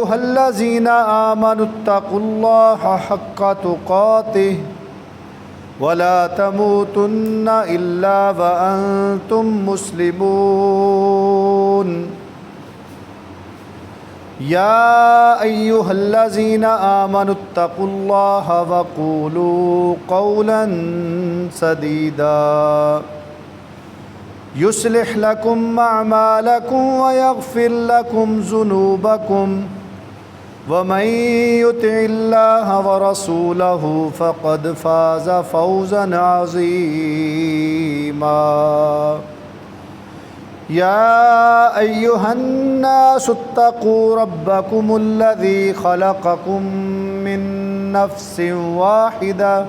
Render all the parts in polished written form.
أيها الذين آمنوا اتقوا الله حق تقاته ولا تموتن إلا وأنتم مسلمون يا أيها الذين آمنوا اتقوا الله وقولوا قولا سديدا يصلح لكم أعمالكم ويغفر لكم ذنوبكم ومن يطع الله ورسوله فقد فاز فوزا عظيما يا أيها الناس اتقوا ربكم الذي خلقكم من نفس واحدة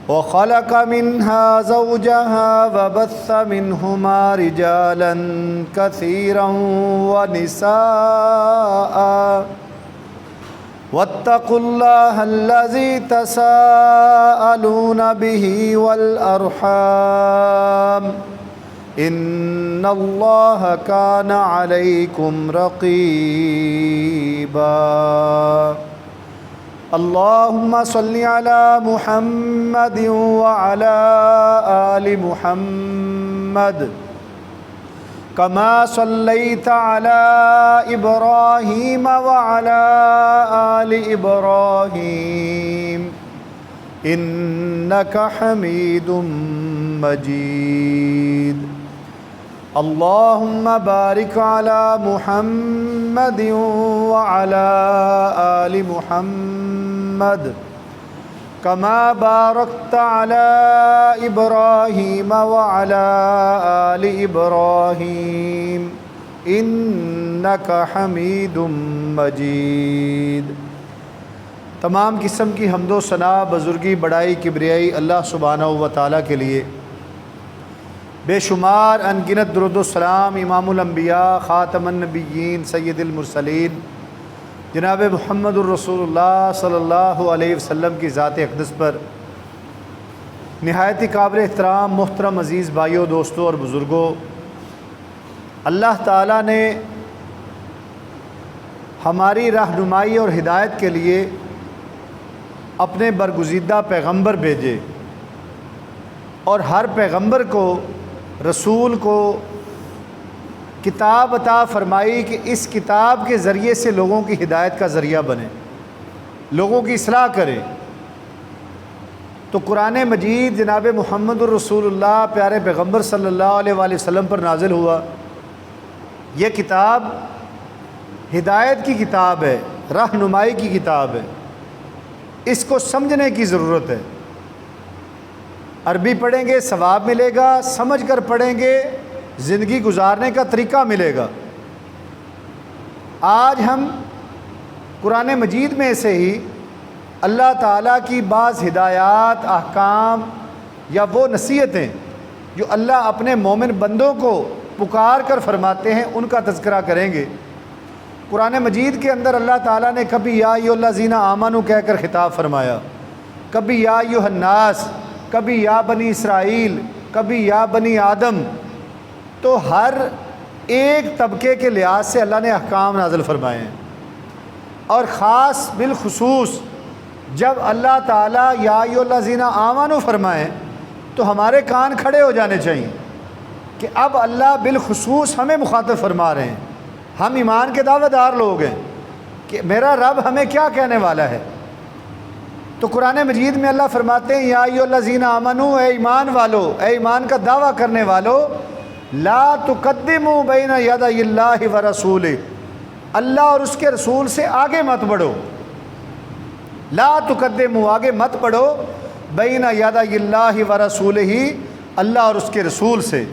وخلق منها زوجها وبث منهما رجالا كثيرا ونساء واتقوا الله الذي تساءلون به والأرحام إن الله كان عليكم رقيبا اللهم صل على محمد وعلى آل محمد كما صليت على إبراهيم وعلى آل إبراهيم إنك حميد مجيد اللهم بارك على محمد وعلى آل محمد كما باركت على إبراهيم وعلى آل إبراهيم إنك حميد مجيد۔ تمام قسم کی حمد و ثنا، بزرگی، بڑائی، کبریائی اللہ سبحانہ و تعالیٰ کے لیے۔ بے شمار انگنت درود و سلام امام الانبیاء، خاتم النبیین، سید المرسلین جناب محمد الرسول اللہ صلی اللہ علیہ وسلم کی ذات اقدس پر نہایت قابل احترام محترم عزیز بھائیوں، دوستوں اور بزرگوں، اللہ تعالیٰ نے ہماری رہنمائی اور ہدایت کے لیے اپنے برگزیدہ پیغمبر بھیجے، اور ہر پیغمبر کو، رسول کو کتاب عطا فرمائی کہ اس کتاب کے ذریعے سے لوگوں کی ہدایت کا ذریعہ بنے، لوگوں کی اصلاح کرے۔ تو قرآن مجید جناب محمد الرسول اللہ پیارے پیغمبر صلی اللہ علیہ وآلہ وسلم پر نازل ہوا۔ یہ کتاب ہدایت کی کتاب ہے، رہنمائی کی کتاب ہے، اس کو سمجھنے کی ضرورت ہے۔ عربی پڑھیں گے ثواب ملے گا، سمجھ کر پڑھیں گے زندگی گزارنے کا طریقہ ملے گا۔ آج ہم قرآن مجید میں سے ہی اللہ تعالیٰ کی بعض ہدایات، احکام یا وہ نصیحتیں جو اللہ اپنے مومن بندوں کو پکار کر فرماتے ہیں، ان کا تذکرہ کریں گے۔ قرآن مجید کے اندر اللہ تعالیٰ نے کبھی یا ایھا الذین آمنوا کہہ کر خطاب فرمایا، کبھی یا ایھا الناس، کبھی یا بنی اسرائیل، کبھی یا بنی آدم۔ تو ہر ایک طبقے کے لحاظ سے اللہ نے احکام نازل فرمائے ہیں، اور خاص بالخصوص جب اللہ تعالیٰ یا ایھا الذین آمنوا فرمائیں تو ہمارے کان کھڑے ہو جانے چاہیے کہ اب اللہ بالخصوص ہمیں مخاطب فرما رہے ہیں۔ ہم ایمان کے دعوے دار لوگ ہیں کہ میرا رب ہمیں کیا کہنے والا ہے۔ تو قرآن مجید میں اللہ فرماتے ہیں یا ایھا الذین آمنوا، اے ایمان والو، اے ایمان کا دعویٰ کرنے والو، لا تقدموا بین یدی اللہ ورسولہ، اللہ اور اس کے رسول سے آگے مت بڑھو۔ لا تقدموا، آگے مت بڑھو، بین یدی اللہ ورسولہ، اللہ اور اس کے رسول سے۔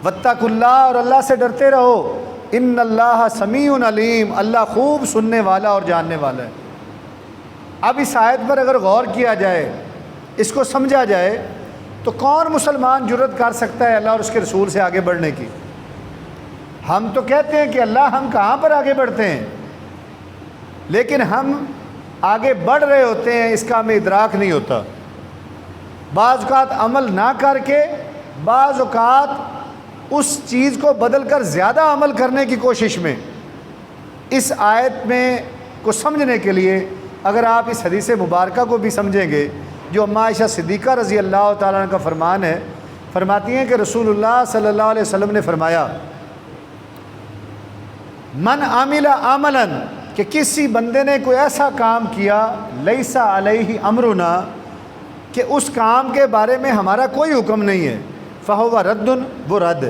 واتقوا اللہ، اور اللہ سے ڈرتے رہو۔ ان اللہ سمیع علیم، اللہ خوب سننے والا اور جاننے والا ہے۔ اب اس آیت پر اگر غور کیا جائے، اس کو سمجھا جائے، تو کون مسلمان جرأت کر سکتا ہے اللہ اور اس کے رسول سے آگے بڑھنے کی؟ ہم تو کہتے ہیں کہ اللہ ہم کہاں پر آگے بڑھتے ہیں، لیکن ہم آگے بڑھ رہے ہوتے ہیں، اس کا ہمیں ادراک نہیں ہوتا۔ بعض اوقات عمل نہ کر کے، بعض اوقات اس چیز کو بدل کر زیادہ عمل کرنے کی کوشش میں اس آیت میں کو سمجھنے کے لیے اگر آپ اس حدیث مبارکہ کو بھی سمجھیں گے جو اماں عائشہ صدیقہ رضی اللہ تعالیٰ عنہ کا فرمان ہے، فرماتی ہیں کہ رسول اللہ صلی اللہ علیہ وسلم نے فرمایا من عامل عملا، کہ کسی بندے نے کوئی ایسا کام کیا لیس علیہ امرنا، کہ اس کام کے بارے میں ہمارا کوئی حکم نہیں ہے، فہو رد، وہ رد۔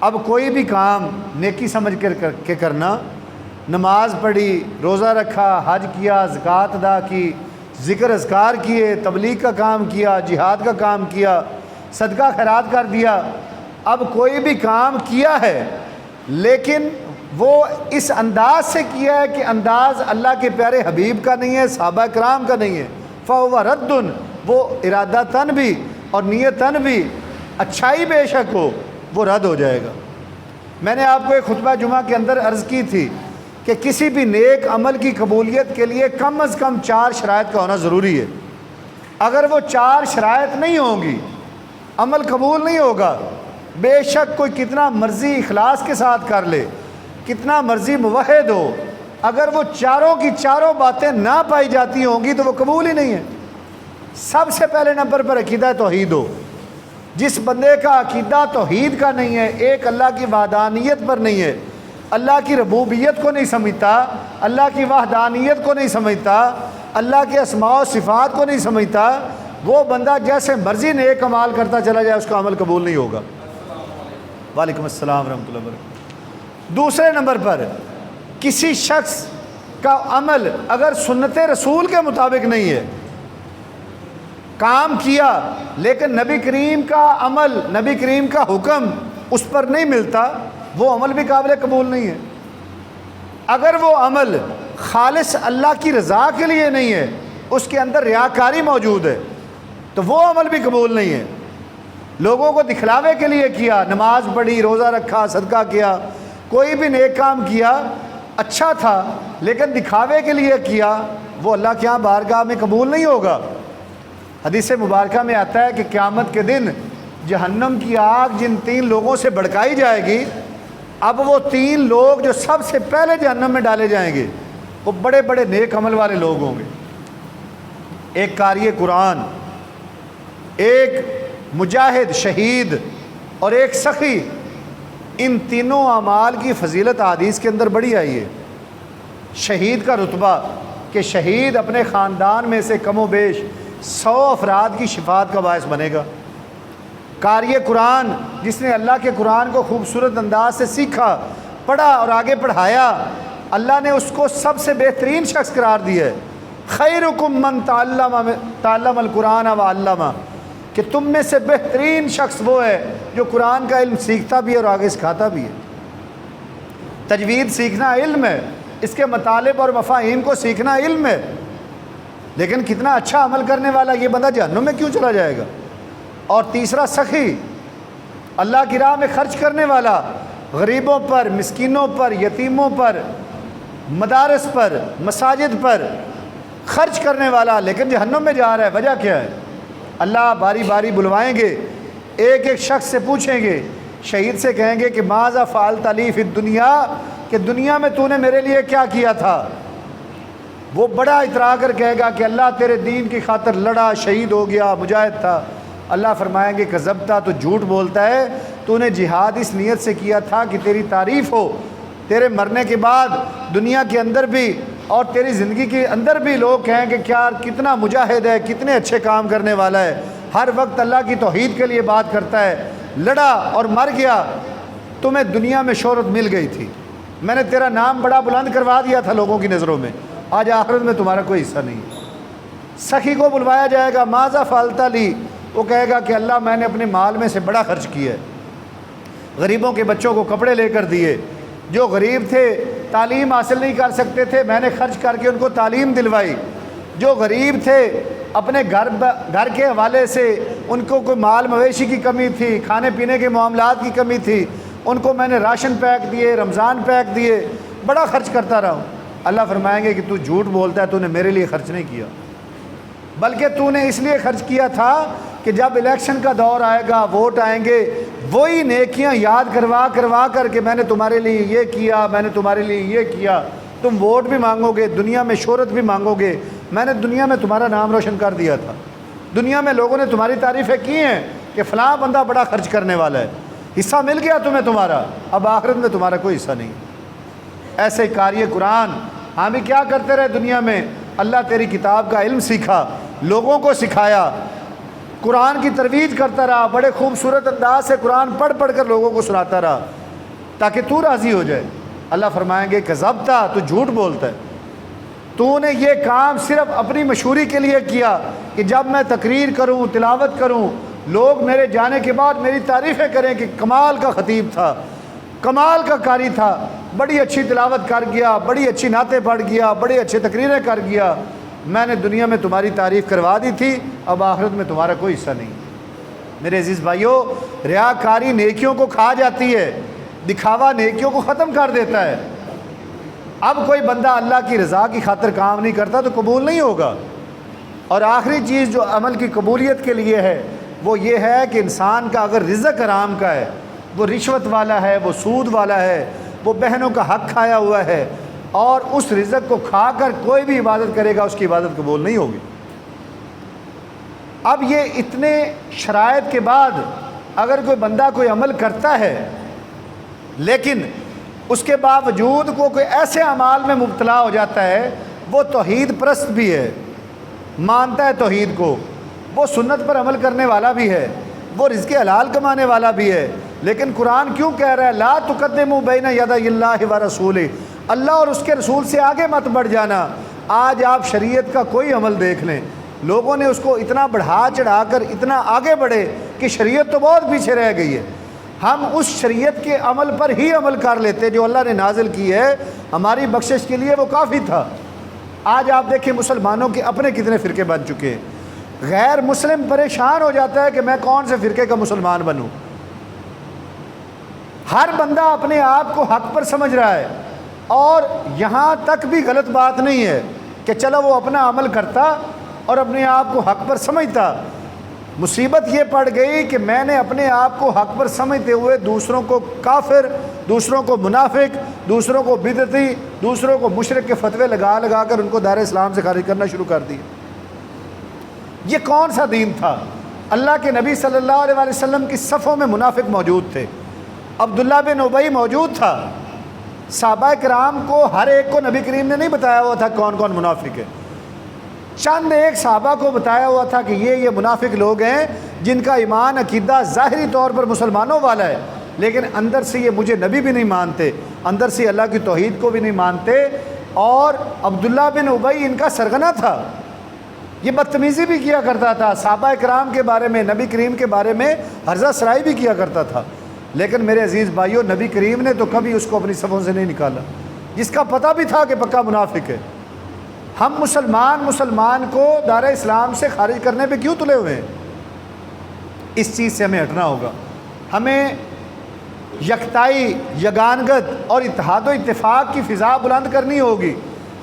اب کوئی بھی کام نیکی سمجھ کے کرنا، نماز پڑھی، روزہ رکھا، حج کیا، زکوٰۃ ادا کی، ذکر اذکار کیے، تبلیغ کا کام کیا، جہاد کا کام کیا، صدقہ خیرات کر دیا، اب کوئی بھی کام کیا ہے لیکن وہ اس انداز سے کیا ہے کہ انداز اللہ کے پیارے حبیب کا نہیں ہے، صحابہ کرام کا نہیں ہے، فَهُوَ رَدٌ، وہ ارادہ تن بھی اور نیت تن بھی اچھائی بے شک ہو، وہ رد ہو جائے گا۔ میں نے آپ کو ایک خطبہ جمعہ کے اندر عرض کی تھی کہ کسی بھی نیک عمل کی قبولیت کے لیے کم از کم 4 شرائط کا ہونا ضروری ہے۔ اگر وہ 4 شرائط نہیں ہوں گی عمل قبول نہیں ہوگا۔ بے شک کوئی کتنا مرضی اخلاص کے ساتھ کر لے، کتنا مرضی موحد ہو، اگر وہ چاروں کی چاروں باتیں نہ پائی جاتی ہوں گی تو وہ قبول ہی نہیں ہے۔ سب سے پہلے نمبر پر عقیدہ توحید ہو۔ جس بندے کا عقیدہ توحید کا نہیں ہے، ایک اللہ کی وحدانیت پر نہیں ہے، اللہ کی ربوبیت کو نہیں سمجھتا، اللہ کی وحدانیت کو نہیں سمجھتا، اللہ کے اسماء و صفات کو نہیں سمجھتا، وہ بندہ جیسے مرضی نیک اعمال کرتا چلا جائے اس کا عمل قبول نہیں ہوگا۔ وعلیکم السلام ورحمۃ اللہ وبرکاتہ۔ دوسرے نمبر پر کسی شخص کا عمل اگر سنت رسول کے مطابق نہیں ہے، کام کیا لیکن نبی کریم کا عمل، نبی کریم کا حکم اس پر نہیں ملتا، وہ عمل بھی قابل قبول نہیں ہے۔ اگر وہ عمل خالص اللہ کی رضا کے لیے نہیں ہے، اس کے اندر ریاکاری موجود ہے، تو وہ عمل بھی قبول نہیں ہے۔ لوگوں کو دکھلاوے کے لیے کیا، نماز پڑھی، روزہ رکھا، صدقہ کیا، کوئی بھی نیک کام کیا، اچھا تھا لیکن دکھاوے کے لیے کیا، وہ اللہ کے ہاں بارگاہ میں قبول نہیں ہوگا۔ حدیث مبارکہ میں آتا ہے کہ قیامت کے دن جہنم کی آگ جن 3 لوگوں سے بھڑکائی جائے گی، اب وہ 3 لوگ جو سب سے پہلے جہنم میں ڈالے جائیں گے وہ بڑے بڑے نیک عمل والے لوگ ہوں گے۔ ایک قاری قرآن، ایک مجاہد شہید اور ایک سخی، ان تینوں اعمال کی فضیلت حدیث کے اندر بڑی آئی ہے۔ شہید کا رتبہ کہ شہید اپنے خاندان میں سے کم و بیش 100 افراد کی شفاعت کا باعث بنے گا۔ قاری قرآن جس نے اللہ کے قرآن کو خوبصورت انداز سے سیکھا، پڑھا اور آگے پڑھایا، اللہ نے اس کو سب سے بہترین شخص قرار دیا ہے۔ خیرکم من تعلم القرآن وعلمہ، کہ تم میں سے بہترین شخص وہ ہے جو قرآن کا علم سیکھتا بھی ہے اور آگے سکھاتا بھی ہے۔ تجوید سیکھنا علم ہے، اس کے مطالب اور مفاہیم کو سیکھنا علم ہے، لیکن کتنا اچھا عمل کرنے والا یہ بندہ جہنم میں کیوں چلا جائے گا؟ اور تیسرا سخی، اللہ کی راہ میں خرچ کرنے والا، غریبوں پر، مسکینوں پر، یتیموں پر، مدارس پر، مساجد پر خرچ کرنے والا، لیکن جہنم میں جا رہا ہے۔ وجہ کیا ہے؟ اللہ باری باری بلوائیں گے، ایک ایک شخص سے پوچھیں گے، شہید سے کہیں گے کہ ماذا فعلت لی فی الدنیا، کہ دنیا میں تو نے میرے لیے کیا کیا تھا؟ وہ بڑا اترا کر کہے گا کہ اللہ تیرے دین کی خاطر لڑا، شہید ہو گیا، مجاہد تھا۔ اللہ فرمائیں گے کذبتا، تو جھوٹ بولتا ہے، تو نے جہاد اس نیت سے کیا تھا کہ تیری تعریف ہو، تیرے مرنے کے بعد دنیا کے اندر بھی اور تیری زندگی کے اندر بھی لوگ کہیں کہ کیا کتنا مجاہد ہے، کتنے اچھے کام کرنے والا ہے، ہر وقت اللہ کی توحید کے لیے بات کرتا ہے، لڑا اور مر گیا، تمہیں دنیا میں شہرت مل گئی تھی، میں نے تیرا نام بڑا بلند کروا دیا تھا لوگوں کی نظروں میں، آج آخرت میں تمہارا کوئی حصہ نہیں۔ سخی کو بلوایا جائے گا، ماذا فعلت لی، وہ کہے گا کہ اللہ میں نے اپنے مال میں سے بڑا خرچ کیا ہے، غریبوں کے بچوں کو کپڑے لے کر دیے، جو غریب تھے تعلیم حاصل نہیں کر سکتے تھے میں نے خرچ کر کے ان کو تعلیم دلوائی، جو غریب تھے اپنے گھر کے حوالے سے ان کو کوئی مال مویشی کی کمی تھی، کھانے پینے کے معاملات کی کمی تھی، ان کو میں نے راشن پیک دیے، رمضان پیک دیے، بڑا خرچ کرتا رہا ہوں۔ اللہ فرمائیں گے کہ تو جھوٹ بولتا ہے، تو نے میرے لیے خرچ نہیں کیا، بلکہ تو نے اس لیے خرچ کیا تھا کہ جب الیکشن کا دور آئے گا، ووٹ آئیں گے، وہی نیکیاں یاد کروا کر کے میں نے تمہارے لیے یہ کیا، میں نے تمہارے لیے یہ کیا، تم ووٹ بھی مانگو گے، دنیا میں شہرت بھی مانگو گے۔ میں نے دنیا میں تمہارا نام روشن کر دیا تھا، دنیا میں لوگوں نے تمہاری تعریفیں کی ہیں کہ فلاں بندہ بڑا خرچ کرنے والا ہے، حصہ مل گیا تمہیں تمہارا، اب آخرت میں تمہارا کوئی حصہ نہیں۔ ایسے ہی قاری قرآن ہم بھی کیا کرتے رہے دنیا میں؟ اللہ تیری کتاب کا علم سیکھا، لوگوں کو سکھایا، قرآن کی ترویج کرتا رہا، بڑے خوبصورت انداز سے قرآن پڑھ کر لوگوں کو سناتا رہا تاکہ تو راضی ہو جائے۔ اللہ فرمائیں گے کذبتا، تو جھوٹ بولتا ہے، تو نے یہ کام صرف اپنی مشہوری کے لیے کیا کہ جب میں تقریر کروں، تلاوت کروں، لوگ میرے جانے کے بعد میری تعریفیں کریں کہ کمال کا خطیب تھا، کمال کا قاری تھا، بڑی اچھی تلاوت کر گیا، بڑی اچھی نعتیں پڑھ گیا، بڑی اچھی تقریریں کر گیا۔ میں نے دنیا میں تمہاری تعریف کروا دی تھی، اب آخرت میں تمہارا کوئی حصہ نہیں۔ میرے عزیز بھائیوں، ریاکاری نیکیوں کو کھا جاتی ہے، دکھاوا نیکیوں کو ختم کر دیتا ہے۔ اب کوئی بندہ اللہ کی رضا کی خاطر کام نہیں کرتا تو قبول نہیں ہوگا۔ اور آخری چیز جو عمل کی قبولیت کے لیے ہے وہ یہ ہے کہ انسان کا اگر رزق حرام کا ہے، وہ رشوت والا ہے، وہ سود والا ہے، وہ بہنوں کا حق کھایا ہوا ہے، اور اس رزق کو کھا کر کوئی بھی عبادت کرے گا، اس کی عبادت قبول نہیں ہوگی۔ اب یہ اتنے شرائط کے بعد اگر کوئی بندہ کوئی عمل کرتا ہے لیکن اس کے باوجود وہ کوئی ایسے اعمال میں مبتلا ہو جاتا ہے، وہ توحید پرست بھی ہے، مانتا ہے توحید کو، وہ سنت پر عمل کرنے والا بھی ہے، وہ رزق حلال کمانے والا بھی ہے، لیکن قرآن کیوں کہہ رہا ہے لا تقدموا بین یدی اللہ ورسولہ، اللہ اور اس کے رسول سے آگے مت بڑھ جانا۔ آج آپ شریعت کا کوئی عمل دیکھ لیں، لوگوں نے اس کو اتنا بڑھا چڑھا کر اتنا آگے بڑھے کہ شریعت تو بہت پیچھے رہ گئی ہے۔ ہم اس شریعت کے عمل پر ہی عمل کر لیتے جو اللہ نے نازل کی ہے، ہماری بخشش کے لیے وہ کافی تھا۔ آج آپ دیکھیں مسلمانوں کے اپنے کتنے فرقے بن چکے ہیں، غیر مسلم پریشان ہو جاتا ہے کہ میں کون سے فرقے کا مسلمان بنوں۔ ہر بندہ اپنے آپ کو حق پر سمجھ رہا ہے، اور یہاں تک بھی غلط بات نہیں ہے کہ چلو وہ اپنا عمل کرتا اور اپنے آپ کو حق پر سمجھتا۔ مصیبت یہ پڑ گئی کہ میں نے اپنے آپ کو حق پر سمجھتے ہوئے دوسروں کو کافر، دوسروں کو منافق، دوسروں کو بدعتی، دوسروں کو مشرک کے فتوے لگا کر ان کو دار اسلام سے خارج کرنا شروع کر دیا۔ یہ کون سا دین تھا؟ اللہ کے نبی صلی اللہ علیہ وسلم کی صفوں میں منافق موجود تھے، عبداللہ بن ابی موجود تھا، صحابہ کرام کو ہر ایک کو نبی کریم نے نہیں بتایا ہوا تھا کون کون منافق ہے، چند ایک صحابہ کو بتایا ہوا تھا کہ یہ منافق لوگ ہیں جن کا ایمان عقیدہ ظاہری طور پر مسلمانوں والا ہے، لیکن اندر سے یہ مجھے نبی بھی نہیں مانتے، اندر سے اللہ کی توحید کو بھی نہیں مانتے۔ اور عبداللہ بن ابی ان کا سرغنہ تھا، یہ بدتمیزی بھی کیا کرتا تھا، صحابہ کرام کے بارے میں، نبی کریم کے بارے میں ہرزہ سرائی بھی کیا کرتا تھا، لیکن میرے عزیز بھائیوں نبی کریم نے تو کبھی اس کو اپنی صفوں سے نہیں نکالا، جس کا پتہ بھی تھا کہ پکا منافق ہے۔ ہم مسلمان کو دار اسلام سے خارج کرنے پہ کیوں تلے ہوئے ہیں؟ اس چیز سے ہمیں ہٹنا ہوگا۔ ہمیں یکتائی، یگانگت اور اتحاد و اتفاق کی فضا بلند کرنی ہوگی۔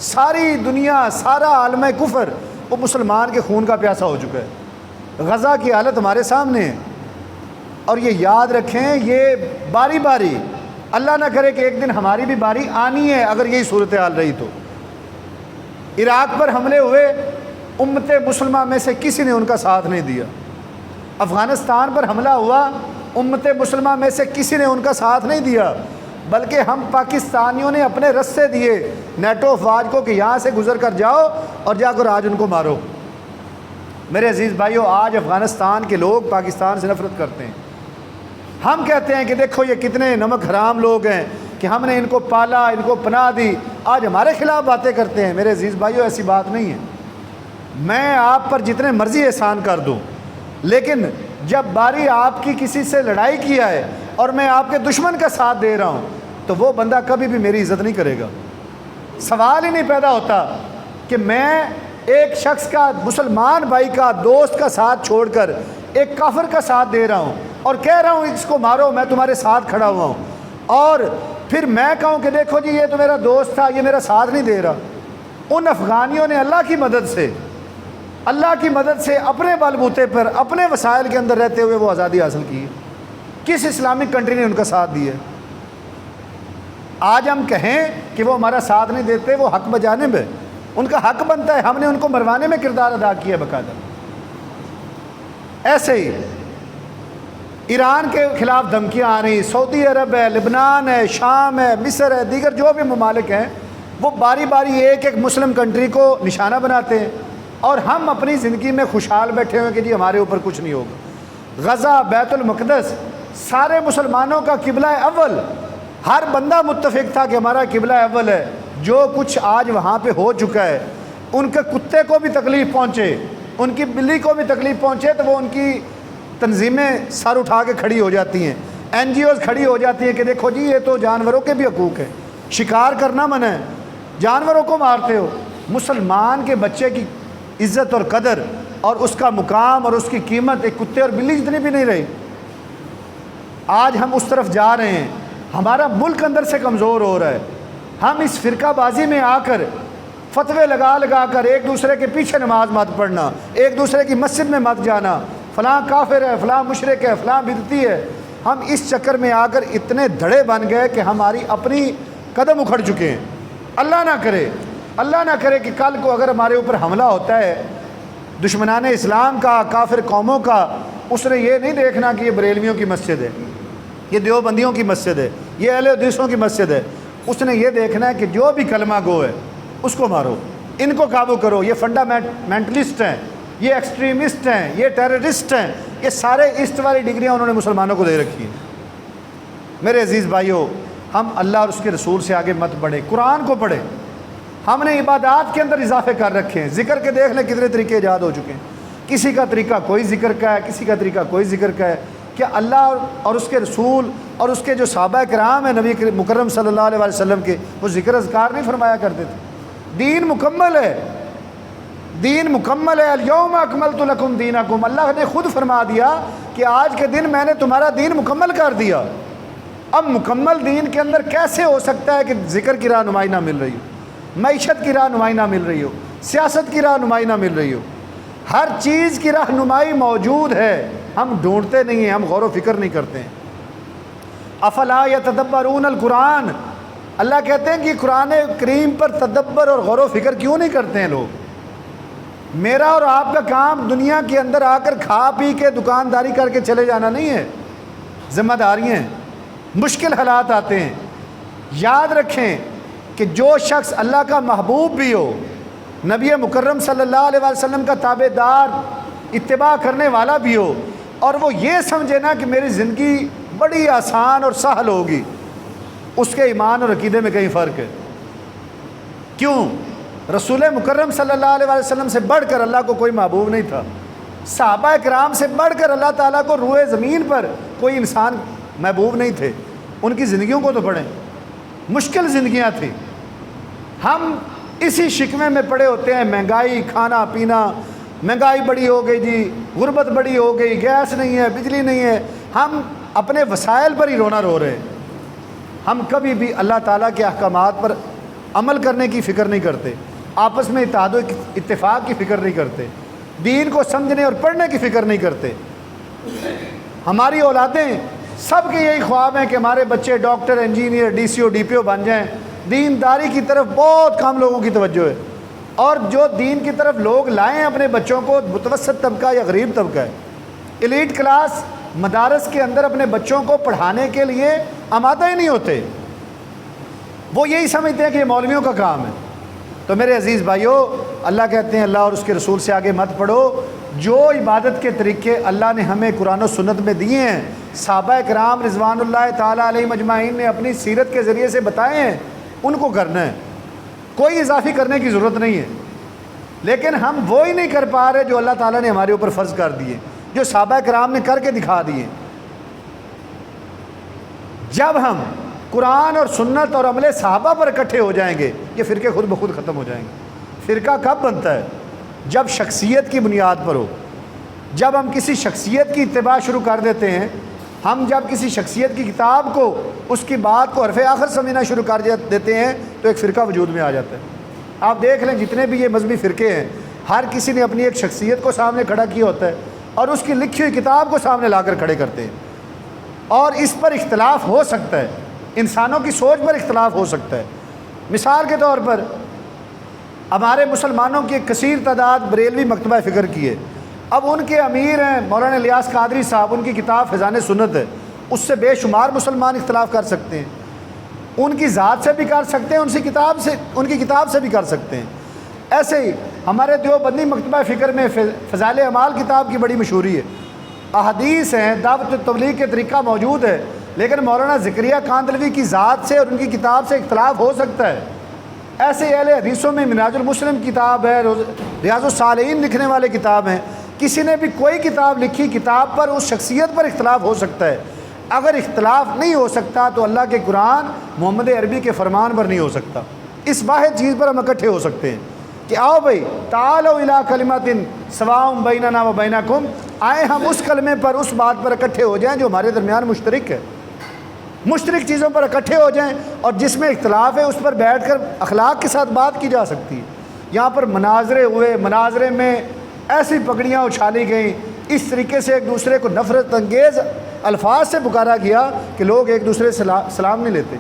ساری دنیا، سارا عالم کفر وہ مسلمان کے خون کا پیاسا ہو چکا ہے۔ غزہ کی حالت ہمارے سامنے ہے، اور یہ یاد رکھیں یہ باری باری، اللہ نہ کرے کہ ایک دن ہماری بھی باری آنی ہے اگر یہی صورتحال رہی تو۔ عراق پر حملے ہوئے، امت مسلمہ میں سے کسی نے ان کا ساتھ نہیں دیا۔ افغانستان پر حملہ ہوا، امت مسلمہ میں سے کسی نے ان کا ساتھ نہیں دیا، بلکہ ہم پاکستانیوں نے اپنے رسے دیے نیٹو افواج کو کہ یہاں سے گزر کر جاؤ اور جا کر آج ان کو مارو۔ میرے عزیز بھائیوں، آج افغانستان کے لوگ پاکستان سے نفرت کرتے ہیں۔ ہم کہتے ہیں کہ دیکھو یہ کتنے نمک حرام لوگ ہیں کہ ہم نے ان کو پالا، ان کو پناہ دی، آج ہمارے خلاف باتیں کرتے ہیں۔ میرے عزیز بھائیوں ایسی بات نہیں ہے۔ میں آپ پر جتنے مرضی احسان کر دوں، لیکن جب باری آپ کی کسی سے لڑائی کی ہے اور میں آپ کے دشمن کا ساتھ دے رہا ہوں تو وہ بندہ کبھی بھی میری عزت نہیں کرے گا۔ سوال ہی نہیں پیدا ہوتا کہ میں ایک شخص کا، مسلمان بھائی کا، دوست کا ساتھ چھوڑ کر ایک کافر کا ساتھ دے رہا ہوں اور کہہ رہا ہوں اس کو مارو، میں تمہارے ساتھ کھڑا ہوا ہوں، اور پھر میں کہوں کہ دیکھو جی یہ تو میرا دوست تھا، یہ میرا ساتھ نہیں دے رہا۔ ان افغانیوں نے اللہ کی مدد سے اللہ کی مدد سے اپنے بل بوتے پر اپنے وسائل کے اندر رہتے ہوئے وہ آزادی حاصل کی ہے۔ کس اسلامک کنٹری نے ان کا ساتھ دیا؟ آج ہم کہیں کہ وہ ہمارا ساتھ نہیں دیتے، وہ حق بجانب ہے، ان کا حق بنتا ہے، ہم نے ان کو مروانے میں کردار ادا کیا باقاعدہ۔ ایسے ہی ایران کے خلاف دھمکیاں آ رہی، سعودی عرب ہے، لبنان ہے، شام ہے، مصر ہے، دیگر جو بھی ممالک ہیں، وہ باری باری ایک ایک مسلم کنٹری کو نشانہ بناتے ہیں، اور ہم اپنی زندگی میں خوشحال بیٹھے ہوئے کہ جی ہمارے اوپر کچھ نہیں ہوگا۔ غزہ، بیت المقدس سارے مسلمانوں کا قبلہ اول، ہر بندہ متفق تھا کہ ہمارا قبلہ اول ہے۔ جو کچھ آج وہاں پہ ہو چکا ہے، ان کے کتے کو بھی تکلیف پہنچے، ان کی بلی کو بھی تکلیف پہنچے، تو وہ ان کی تنظیمیں سر اٹھا کے کھڑی ہو جاتی ہیں، این جی اوز کھڑی ہو جاتی ہیں کہ دیکھو جی یہ تو جانوروں کے بھی حقوق ہیں، شکار کرنا منع ہے، جانوروں کو مارتے ہو۔ مسلمان کے بچے کی عزت اور قدر اور اس کا مقام اور اس کی قیمت ایک کتے اور بلی جتنی بھی نہیں رہی۔ آج ہم اس طرف جا رہے ہیں، ہمارا ملک اندر سے کمزور ہو رہا ہے۔ ہم اس فرقہ بازی میں آ کر فتوے لگا لگا کر ایک دوسرے کے پیچھے نماز مت پڑھنا، ایک دوسرے کی مسجد میں مت جانا، فلاں کافر ہے، فلاں مشرک ہے، فلاں بدعتی ہے، ہم اس چکر میں آ کر اتنے دھڑے بن گئے کہ ہماری اپنی قدم اکھڑ چکے ہیں۔ اللہ نہ کرے کہ کل کو اگر ہمارے اوپر حملہ ہوتا ہے دشمنان اسلام کا، کافر قوموں کا، اس نے یہ نہیں دیکھنا کہ یہ بریلویوں کی مسجد ہے، یہ دیوبندیوں کی مسجد ہے، یہ اہل حدیثوں کی مسجد ہے، اس نے یہ دیکھنا ہے کہ جو بھی کلمہ گو ہے اس کو مارو، ان کو قابو کرو، یہ فنڈامنٹلسٹ ہیں، یہ ایکسٹریمسٹ ہیں، یہ ٹیررسٹ ہیں، یہ سارے اسٹ والی ڈگریاں انہوں نے مسلمانوں کو دے رکھی ہیں۔ میرے عزیز بھائیوں، ہم اللہ اور اس کے رسول سے آگے مت بڑھیں، قرآن کو پڑھیں۔ ہم نے عبادات کے اندر اضافے کر رکھے ہیں، ذکر کے دیکھ لیں کتنے طریقے ایجاد ہو چکے ہیں، کسی کا طریقہ کوئی ذکر کا ہے، کسی کا طریقہ کوئی ذکر کا ہے۔ کہ اللہ اور اس کے رسول اور اس کے جو صحابہ کرام ہیں نبی مکرم صلی اللہ علیہ وسلم کے، وہ ذکر اذکار نہیں فرمایا کرتے تھے؟ دین مکمل ہے، دین مکمل ہے۔ الیوم اکملت لکم دینکم، اللہ نے خود فرما دیا کہ آج کے دن میں نے تمہارا دین مکمل کر دیا۔ اب مکمل دین کے اندر کیسے ہو سکتا ہے کہ ذکر کی رہنمائی نہ مل رہی ہو، معیشت کی رہنمائی نہ مل رہی ہو، سیاست کی رہنمائی نہ مل رہی ہو؟ ہر چیز کی رہنمائی موجود ہے، ہم ڈھونڈتے نہیں ہیں، ہم غور و فکر نہیں کرتے ہیں۔ افلا یتدبرون القرآن، اللہ کہتے ہیں کہ قرآن کریم پر تدبر اور غور و فکر کیوں نہیں کرتے ہیں لوگ؟ میرا اور آپ کا کام دنیا کے اندر آ کر کھا پی کے دکانداری کر کے چلے جانا نہیں ہے، ذمہ داریاں ہیں، مشکل حالات آتے ہیں۔ یاد رکھیں کہ جو شخص اللہ کا محبوب بھی ہو، نبی مکرم صلی اللہ علیہ وسلم کا تابع دار اتباع کرنے والا بھی ہو، اور وہ یہ سمجھے نا کہ میری زندگی بڑی آسان اور سہل ہوگی، اس کے ایمان اور عقیدے میں کہیں فرق ہے۔ کیوں؟ رسول مکرم صلی اللہ علیہ وسلم سے بڑھ کر اللہ کو کوئی محبوب نہیں تھا، صحابہ کرام سے بڑھ کر اللہ تعالیٰ کو روئے زمین پر کوئی انسان محبوب نہیں تھے۔ ان کی زندگیوں کو تو پڑھیں، مشکل زندگیاں تھیں۔ ہم اسی شکوے میں پڑے ہوتے ہیں، مہنگائی، کھانا پینا، مہنگائی بڑی ہو گئی جی، غربت بڑی ہو گئی، گیس نہیں ہے، بجلی نہیں ہے، ہم اپنے وسائل پر ہی رونا رو رہے ہیں۔ ہم کبھی بھی اللہ تعالیٰ کے احکامات پر عمل کرنے کی فکر نہیں کرتے، آپس میں اتحاد و اتفاق کی فکر نہیں کرتے، دین کو سمجھنے اور پڑھنے کی فکر نہیں کرتے۔ ہماری اولادیں سب کے یہی خواب ہیں کہ ہمارے بچے ڈاکٹر، انجینئر، ڈی سی او، ڈی پی او بن جائیں۔ دینداری کی طرف بہت کم لوگوں کی توجہ ہے، اور جو دین کی طرف لوگ لائیں اپنے بچوں کو متوسط طبقہ یا غریب طبقہ ہے۔ ایلیٹ کلاس مدارس کے اندر اپنے بچوں کو پڑھانے کے لیے آمادہ ہی نہیں ہوتے، وہ یہی سمجھتے ہیں کہ یہ مولویوں کا کام ہے۔ تو میرے عزیز بھائیوں، اللہ کہتے ہیں اللہ اور اس کے رسول سے آگے مت پڑھو۔ جو عبادت کے طریقے اللہ نے ہمیں قرآن و سنت میں دیے ہیں، صحابہ کرام رضوان اللہ تعالیٰ علیہ مجمعین نے اپنی سیرت کے ذریعے سے بتائے ہیں، ان کو کرنا ہے، کوئی اضافی کرنے کی ضرورت نہیں ہے۔ لیکن ہم وہی نہیں کر پا رہے جو اللہ تعالیٰ نے ہمارے اوپر فرض کر دیے، جو صحابہ کرام نے کر کے دکھا دیے۔ جب ہم قرآن اور سنت اور عمل صحابہ پر اکٹھے ہو جائیں گے، یہ فرقے خود بخود ختم ہو جائیں گے۔ فرقہ کب بنتا ہے؟ جب شخصیت کی بنیاد پر ہو، جب ہم کسی شخصیت کی اتباع شروع کر دیتے ہیں، ہم جب کسی شخصیت کی کتاب کو، اس کی بات کو حرف آخر سمجھنا شروع کر دیتے ہیں، تو ایک فرقہ وجود میں آ جاتا ہے۔ آپ دیکھ لیں جتنے بھی یہ مذہبی فرقے ہیں، ہر کسی نے اپنی ایک شخصیت کو سامنے کھڑا کیا ہوتا ہے اور اس کی لکھی ہوئی کتاب کو سامنے لا کر کھڑے کرتے ہیں، اور اس پر اختلاف ہو سکتا ہے، انسانوں کی سوچ پر اختلاف ہو سکتا ہے۔ مثال کے طور پر ہمارے مسلمانوں کی ایک کثیر تعداد بریلوی مکتبہ فکر کی ہے، اب ان کے امیر ہیں مولانا الیاس قادری صاحب، ان کی کتاب فیضان سنت ہے، اس سے بے شمار مسلمان اختلاف کر سکتے ہیں، ان کی ذات سے بھی کر سکتے ہیں، ان کی کتاب سے بھی کر سکتے ہیں۔ ایسے ہی ہمارے دیوبندی مکتبہ فکر میں فضائل اعمال کتاب کی بڑی مشہوری ہے، احادیث ہیں، دعوت و تبلیغ کے طریقہ موجود ہے، لیکن مولانا زکریا کاندلوی کی ذات سے اور ان کی کتاب سے اختلاف ہو سکتا ہے۔ ایسے اہل حدیثوں میں منہاج المسلم کتاب ہے، ریاض الصالحین لکھنے والے کتاب ہیں، کسی نے بھی کوئی کتاب لکھی، کتاب پر اس شخصیت پر اختلاف ہو سکتا ہے۔ اگر اختلاف نہیں ہو سکتا تو اللہ کے قرآن محمد عربی کے فرمان پر نہیں ہو سکتا۔ اس واحد چیز پر ہم اکٹھے ہو سکتے ہیں کہ آؤ بھائی تعالوا الی کلمۃ سواء بیننا و بینکم، آئے ہم اس کلمے پر، اس بات پر اکٹھے ہو جائیں جو ہمارے درمیان مشترک ہے، مشترک چیزوں پر اکٹھے ہو جائیں، اور جس میں اختلاف ہے اس پر بیٹھ کر اخلاق کے ساتھ بات کی جا سکتی ہے۔ یہاں پر مناظرے ہوئے، مناظرے میں ایسی پگڑیاں اچھالی گئیں، اس طریقے سے ایک دوسرے کو نفرت انگیز الفاظ سے پکارا گیا کہ لوگ ایک دوسرے سے سلام نہیں لیتے۔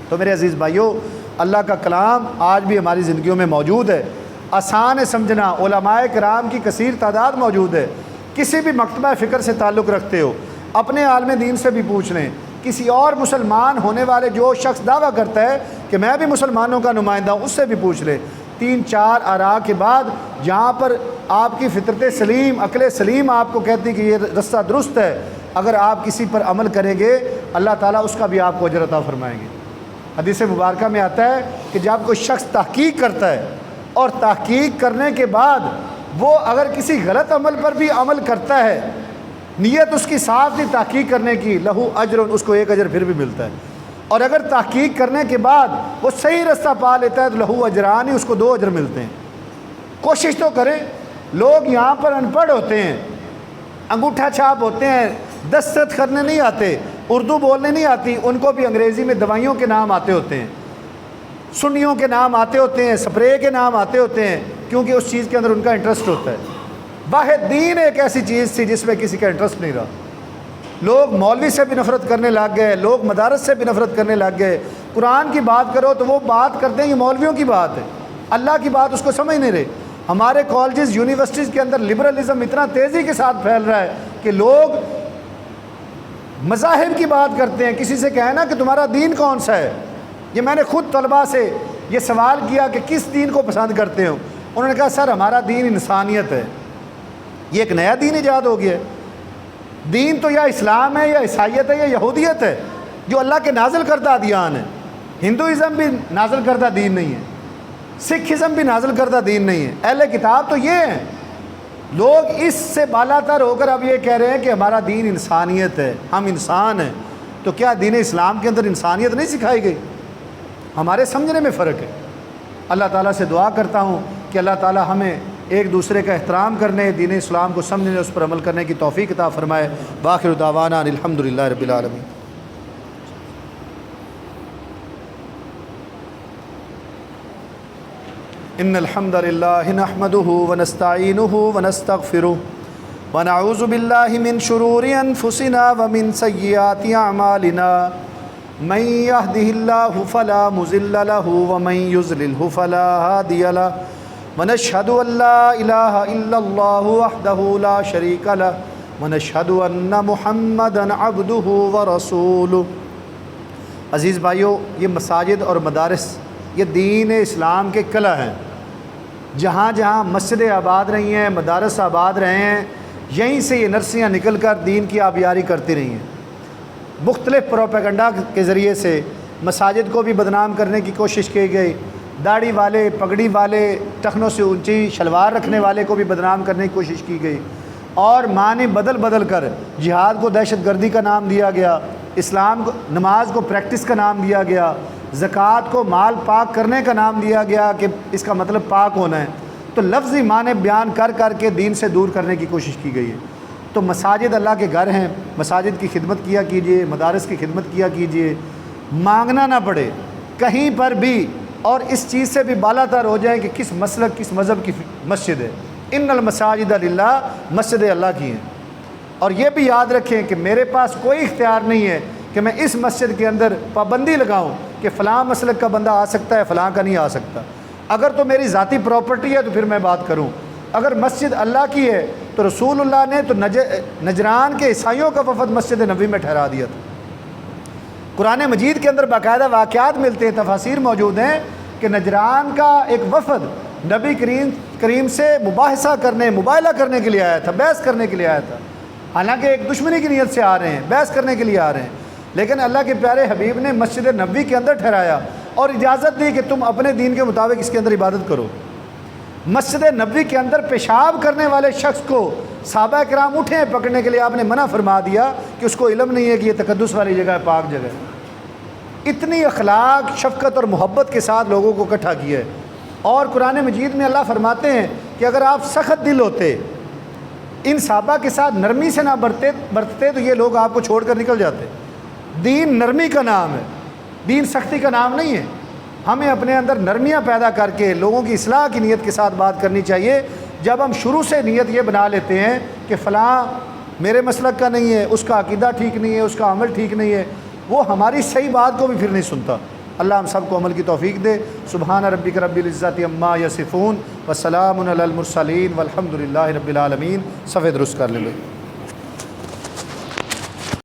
تو میرے عزیز بھائیوں، اللہ کا کلام آج بھی ہماری زندگیوں میں موجود ہے، آسان ہے سمجھنا، علماء کرام کی کثیر تعداد موجود ہے۔ کسی بھی مکتبہ فکر سے تعلق رکھتے ہو، اپنے عالم دین سے بھی پوچھ لیں، کسی اور مسلمان ہونے والے جو شخص دعویٰ کرتا ہے کہ میں بھی مسلمانوں کا نمائندہ ہوں، اس سے بھی پوچھ لیں۔ 3-4 آراء کے بعد جہاں پر آپ کی فطرت سلیم، عقل سلیم آپ کو کہتی ہے کہ یہ رستہ درست ہے، اگر آپ کسی پر عمل کریں گے اللہ تعالیٰ اس کا بھی آپ کو اجر عطا فرمائیں گے۔ حدیث مبارکہ میں آتا ہے کہ جب کوئی شخص تحقیق کرتا ہے اور تحقیق کرنے کے بعد وہ اگر کسی غلط عمل پر بھی عمل کرتا ہے، نیت اس کی صاف تھی تحقیق کرنے کی، لہو اجر، اس کو ایک اجر پھر بھی ملتا ہے، اور اگر تحقیق کرنے کے بعد وہ صحیح رستہ پا لیتا ہے تو لہو اجران، اس کو 2 اجر ملتے ہیں۔ کوشش تو کریں۔ لوگ یہاں پر ان پڑھ ہوتے ہیں، انگوٹھا چھاپ ہوتے ہیں، دستخط کرنے نہیں آتے، اردو بولنے نہیں آتی، ان کو بھی انگریزی میں دوائیوں کے نام آتے ہوتے ہیں، سنیوں کے نام آتے ہوتے ہیں، سپرے کے نام آتے ہوتے ہیں، کیونکہ اس چیز کے اندر ان کا انٹرسٹ ہوتا ہے۔ واحد دین ایک ایسی چیز تھی جس میں کسی کا انٹرسٹ نہیں رہا۔ لوگ مولوی سے بھی نفرت کرنے لگ گئے، لوگ مدارس سے بھی نفرت کرنے لگ گئے۔ قرآن کی بات کرو تو وہ بات کرتے ہیں یہ مولویوں کی بات ہے، اللہ کی بات اس کو سمجھ نہیں رہے۔ ہمارے کالجز، یونیورسٹیز کے اندر لبرلزم اتنا تیزی کے ساتھ پھیل رہا ہے کہ لوگ مذاہب کی بات کرتے ہیں۔ کسی سے کہیں نا کہ تمہارا دین کون سا ہے، یہ میں نے خود طلباء سے یہ سوال کیا کہ کس دین کو پسند کرتے ہو، انہوں نے کہا سر ہمارا دین انسانیت ہے۔ یہ ایک نیا دین ایجاد ہو گیا ہے۔ دین تو یا اسلام ہے یا عیسائیت ہے یا یہودیت ہے، جو اللہ کے نازل کردہ ادیان ہے۔ ہندوازم بھی نازل کردہ دین نہیں ہے، سکھ ازم بھی نازل کردہ دین نہیں ہے، اہل کتاب تو یہ ہیں۔ لوگ اس سے بالا تر ہو کر اب یہ کہہ رہے ہیں کہ ہمارا دین انسانیت ہے، ہم انسان ہیں۔ تو کیا دین اسلام کے اندر انسانیت نہیں سکھائی گئی؟ ہمارے سمجھنے میں فرق ہے۔ اللہ تعالیٰ سے دعا کرتا ہوں کہ اللہ تعالیٰ ہمیں ایک دوسرے کا احترام کرنے، دین اسلام کو سمجھنے، اس پر عمل کرنے کی توفیق عطا فرمائے۔ وآخر دعوانا الحمدللہ رب العالمین۔ ان الحمد للہ نحمده ونستعینه ونستغفره ونعوذ باللہ من شرور انفسنا ومن سیئات اعمالنا من يهده الله فلا مضل له ومن يضلل فلا هادي له ونشهد ان لا اله الا الله وحده لا شريك له ونشهد ان محمدا عبده ورسوله۔ عزیز بھائیو، یہ مساجد اور مدارس یہ دین اسلام کے قلعہ ہیں۔ جہاں جہاں مسجدیں آباد رہی ہیں، مدارس آباد رہے ہیں، یہیں سے یہ نرسیاں نکل کر دین کی آبیاری کرتی رہی ہیں۔ مختلف پروپیگنڈا کے ذریعے سے مساجد کو بھی بدنام کرنے کی کوشش کی گئی، داڑھی والے، پگڑی والے، ٹخنوں سے اونچی شلوار رکھنے والے کو بھی بدنام کرنے کی کوشش کی گئی، اور معنی بدل بدل کر جہاد کو دہشت گردی کا نام دیا گیا، اسلام کو، نماز کو پریکٹس کا نام دیا گیا، زکوٰۃ کو مال پاک کرنے کا نام دیا گیا کہ اس کا مطلب پاک ہونا ہے۔ تو لفظی معنی بیان کر کر کے دین سے دور کرنے کی کوشش کی گئی ہے۔ تو مساجد اللہ کے گھر ہیں، مساجد کی خدمت کیا کیجیے، مدارس کی خدمت کیا کیجیے، مانگنا نہ پڑے۔ کہیں پر بھی اور اس چیز سے بھی بالا تر ہو جائیں کہ کس مسلک کس مذہب کی مسجد ہے۔ ان المساجد للہ، مسجد اللہ کی ہیں۔ اور یہ بھی یاد رکھیں کہ میرے پاس کوئی اختیار نہیں ہے کہ میں اس مسجد کے اندر پابندی لگاؤں کہ فلاں مسلک کا بندہ آ سکتا ہے فلاں کا نہیں آ سکتا۔ اگر تو میری ذاتی پراپرٹی ہے تو پھر میں بات کروں، اگر مسجد اللہ کی ہے تو رسول اللہ نے تو نجران کے عیسائیوں کا وفد مسجد نبوی میں ٹھہرا دیا تھا۔ قرآن مجید کے اندر باقاعدہ واقعات ملتے ہیں، تفاسیر موجود ہیں کہ نجران کا ایک وفد نبی کریم سے مباحثہ کرنے مباہلہ کرنے کے لیے آیا تھا، بحث کرنے کے لیے آیا تھا، حالانکہ ایک دشمنی کی نیت سے آ رہے ہیں، بحث کرنے کے لیے آ رہے ہیں، لیکن اللہ کے پیارے حبیب نے مسجد نبوی کے اندر ٹھہرایا اور اجازت دی کہ تم اپنے دین کے مطابق اس کے اندر عبادت کرو۔ مسجد نبوی کے اندر پیشاب کرنے والے شخص کو صحابہ کرام اٹھے ہیں پکڑنے کے لیے، آپ نے منع فرما دیا کہ اس کو علم نہیں ہے کہ یہ تقدس والی جگہ ہے، پاک جگہ ہے۔ اتنی اخلاق، شفقت اور محبت کے ساتھ لوگوں کو اکٹھا کیا ہے۔ اور قرآن مجید میں اللہ فرماتے ہیں کہ اگر آپ سخت دل ہوتے، ان صحابہ کے ساتھ نرمی سے نہ برتتے تو یہ لوگ آپ کو چھوڑ کر نکل جاتے۔ دین نرمی کا نام ہے، دین سختی کا نام نہیں ہے۔ ہمیں اپنے اندر نرمیاں پیدا کر کے لوگوں کی اصلاح کی نیت کے ساتھ بات کرنی چاہیے۔ جب ہم شروع سے نیت یہ بنا لیتے ہیں کہ فلاں میرے مسلک کا نہیں ہے، اس کا عقیدہ ٹھیک نہیں ہے، اس کا عمل ٹھیک نہیں ہے، وہ ہماری صحیح بات کو بھی پھر نہیں سنتا۔ اللہ ہم سب کو عمل کی توفیق دے۔ سبحان ربک رب العزت عما یصفون وسلام علی المرسلین والحمد للہ رب العالمین۔ صفحہ درست کر لے لو۔